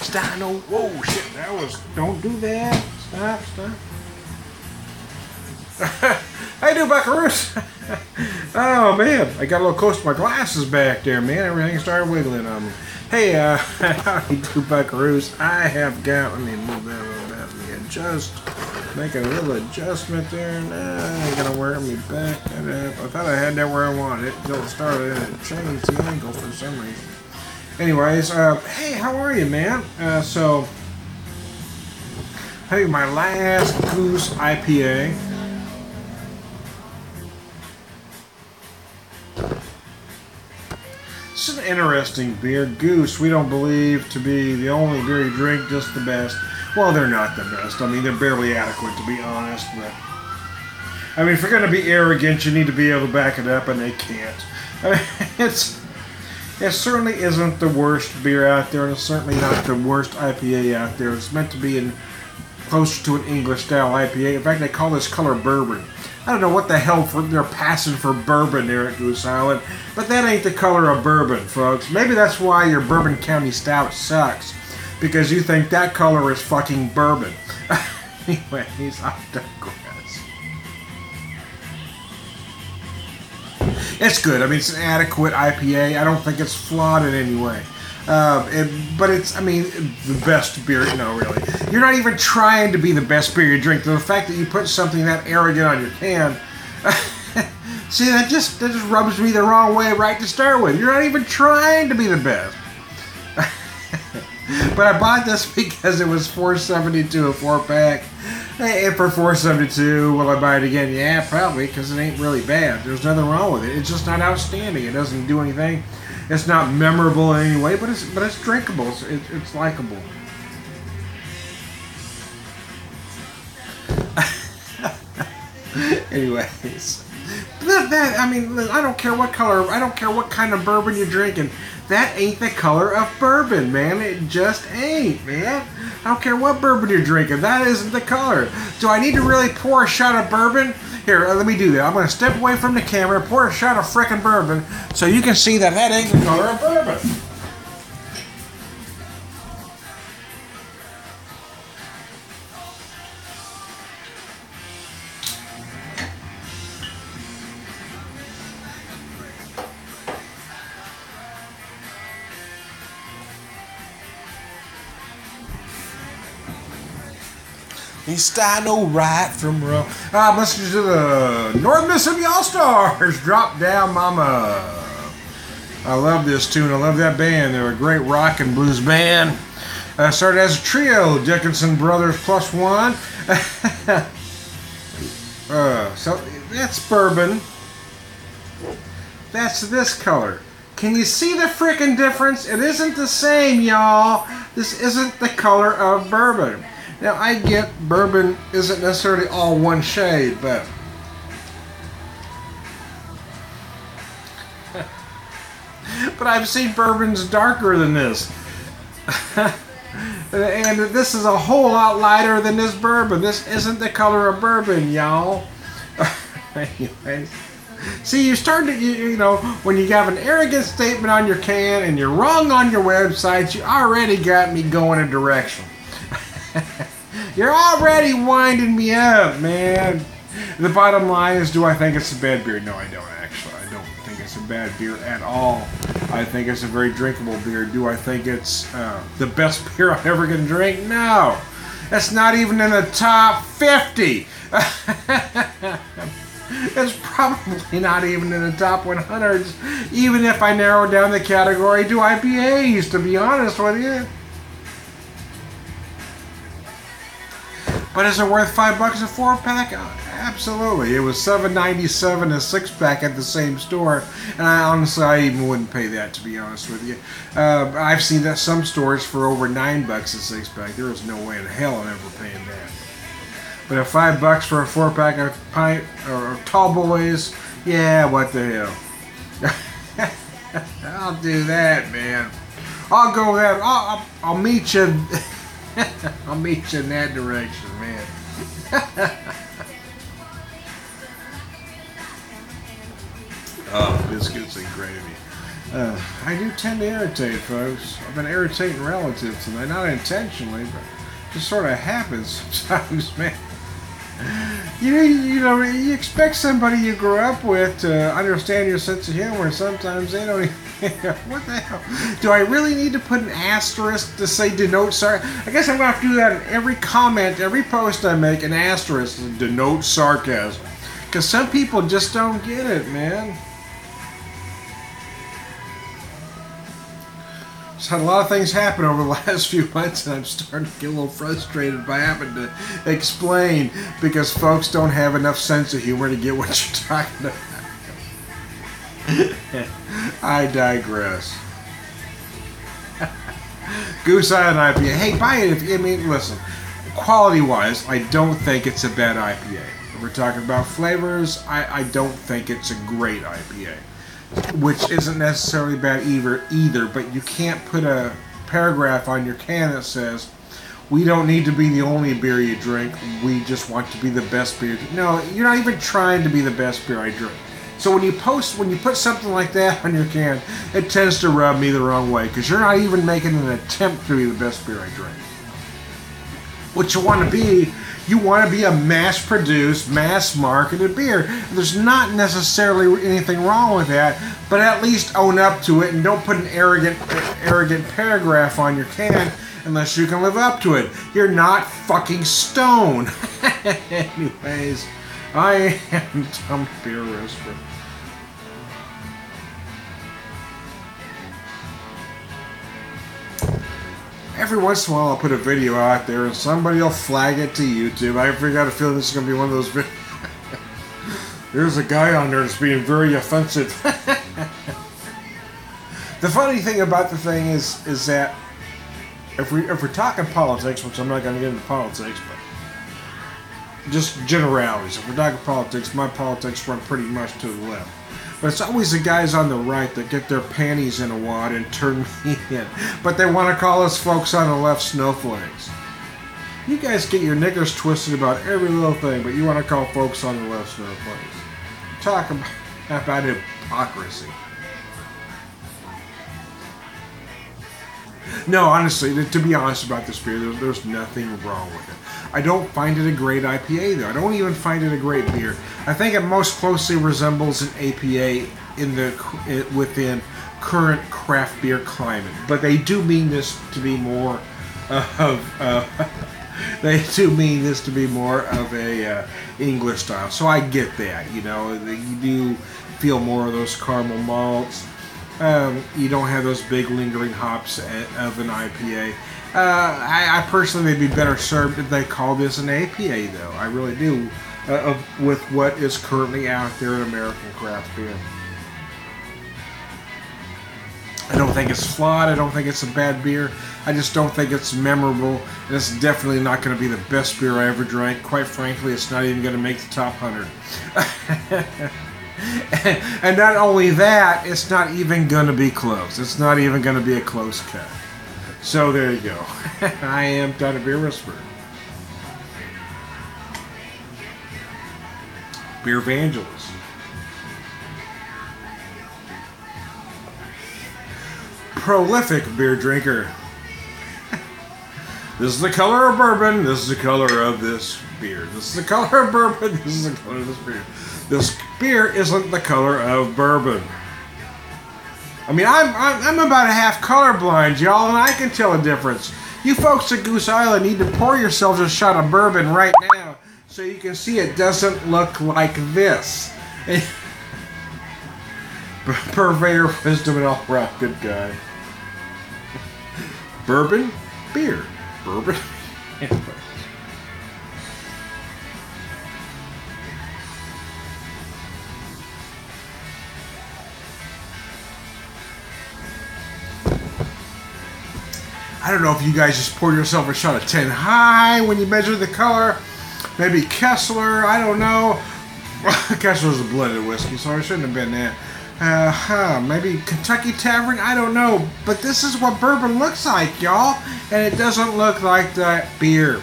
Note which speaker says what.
Speaker 1: Stop, no, whoa, shit, that was, don't do that. Stop. How you doing, buckaroos? Oh, man, I got a little close to my glasses back there, man. Everything started wiggling on me. Hey, how you do, buckaroos? I have got, let me move that a little bit. Let me adjust. Make a little adjustment there. Nah, ain't gonna work me back. I thought I had that where I wanted it until it started and it changed the angle for some reason. Anyways, hey, how are you, man? So, hey, my last Goose IPA. It's an interesting beer. Goose, we don't believe to be the only beer you drink, just the best. Well, they're not the best. I mean, they're barely adequate, to be honest. But I mean, if you're going to be arrogant, you need to be able to back it up, and they can't. I mean, it certainly isn't the worst beer out there, and it's certainly not the worst IPA out there. It's meant to be closer to an English-style IPA. In fact, they call this color bourbon. I don't know what the hell they're passing for bourbon there at Goose Island, but that ain't the color of bourbon, folks. Maybe that's why your Bourbon County Stout sucks, because you think that color is fucking bourbon. Anyways, I digress. It's good. I mean, it's an adequate IPA. I don't think it's flawed in any way. But it's, I mean, the best beer, no, really. You're not even trying to be the best beer you drink. The fact that you put something that arrogant on your can, see, that just rubs me the wrong way right to start with. You're not even trying to be the best. But I bought this because it was $4.72 a 4-pack. And for $4.72, will I buy it again? Yeah, probably, because it ain't really bad. There's nothing wrong with it. It's just not outstanding. It doesn't do anything. It's not memorable in any way, but it's drinkable. It's likable. Anyways, I mean, I don't care what color. I don't care what kind of bourbon you're drinking. That ain't the color of bourbon, man. It just ain't, man. I don't care what bourbon you're drinking. That isn't the color. Do I need to really pour a shot of bourbon? Here, let me do that. I'm going to step away from the camera, pour a shot of frickin' bourbon, so you can see that ain't the color of bourbon. You start no right from wrong. I'm listening to the North Mississippi All-Stars, Drop Down Mama. I love this tune. I love that band. They're a great rock and blues band. Started as a trio, Dickinson Brothers plus one. So that's bourbon. That's this color. Can you see the frickin' difference? It isn't the same, y'all. This isn't the color of bourbon. Now, I get bourbon isn't necessarily all one shade, but I've seen bourbons darker than this. And this is a whole lot lighter than this bourbon. This isn't the color of bourbon, y'all. Anyways. See, you start to, you know, when you have an arrogant statement on your can and you're wrong on your website, you already got me going a direction. You're already winding me up, man. The bottom line is, do I think it's a bad beer? No, I don't, actually. I don't think it's a bad beer at all. I think it's a very drinkable beer. Do I think it's the best beer I'm ever going to drink? No. That's not even in the top 50. It's probably not even in the top 100s, even if I narrow down the category to IPAs, to be honest with you. But is it worth $5 a 4-pack? Absolutely. It was $7.97 a 6-pack at the same store, and I even wouldn't pay that, to be honest with you. I've seen that some stores for over $9 a 6-pack. There is no way in hell I'm ever paying that. But at $5 for a 4-pack of pint or tall boys, yeah, what the hell? I'll do that, man. I'll go that. I'll meet you. I'll meet you in that direction, man. Oh, biscuits and gravy. I do tend to irritate folks. I've been irritating relatives tonight, not intentionally, but it just sort of happens sometimes, man. You expect somebody you grew up with to understand your sense of humor. Sometimes they don't even... What the hell? Do I really need to put an asterisk to say denote sarcasm? I guess I'm going to have to do that in every comment, every post I make, an asterisk to denote sarcasm. Because some people just don't get it, man. Just had a lot of things happen over the last few months, and I'm starting to get a little frustrated by having to explain because folks don't have enough sense of humor to get what you're talking about. I digress. Goose Island IPA. Hey, buy it if... I mean, listen. Quality-wise, I don't think it's a bad IPA. If we're talking about flavors, I don't think it's a great IPA. Which isn't necessarily bad either, but you can't put a paragraph on your can that says, we don't need to be the only beer you drink, we just want to be the best beer. No, you're not even trying to be the best beer I drink. So when you put something like that on your can, it tends to rub me the wrong way, because you're not even making an attempt to be the best beer I drink. What you want to be a mass-produced, mass-marketed beer. There's not necessarily anything wrong with that, but at least own up to it and don't put an arrogant paragraph on your can unless you can live up to it. You're not fucking Stone. Anyways, I am Tom Beer Whisperer. Every once in a while I'll put a video out there and somebody will flag it to YouTube. I got a feeling this is going to be one of those videos. There's a guy on there that's being very offensive. The funny thing about the thing is that if we're talking politics, which I'm not going to get into politics, but just generalities. If we're talking politics, my politics run pretty much to the left. But it's always the guys on the right that get their panties in a wad and turn me in. But they want to call us folks on the left snowflakes. You guys get your knickers twisted about every little thing, but you want to call folks on the left snowflakes. Talk about hypocrisy. No, honestly, to be honest about this beer, there's nothing wrong with it. I don't find it a great IPA, though. I don't even find it a great beer. I think it most closely resembles an APA within current craft beer climate. But they do mean this to be more of a English style. So I get that. You know, you do feel more of those caramel malts. You don't have those big lingering hops of an IPA. I personally, they'd be better served if they call this an APA, though. I really do, with what is currently out there in American craft beer. I don't think it's flawed. I don't think it's a bad beer. I just don't think it's memorable. And it's definitely not going to be the best beer I ever drank. Quite frankly, it's not even going to make the top 100. And not only that, it's not even going to be close. It's not even going to be a close cut. So there you go. I am Tom Beer Whisperer. BeerVangelist. Prolific beer drinker. This is the color of bourbon. This is the color of this beer. This is the color of bourbon. This is the color of this beer. This beer isn't the color of bourbon. I mean, I'm about a half colorblind, y'all, and I can tell a difference. You folks at Goose Island need to pour yourselves a shot of bourbon right now so you can see it doesn't look like this. Purveyor of Wisdom and all around good guy. Bourbon, beer, bourbon. Anyway. I don't know if you guys just poured yourself a shot of 10 high when you measure the color. Maybe Kessler, I don't know. Kessler's a blended whiskey, so it shouldn't have been that. Maybe Kentucky Tavern, I don't know. But this is what bourbon looks like, y'all. And it doesn't look like that beer.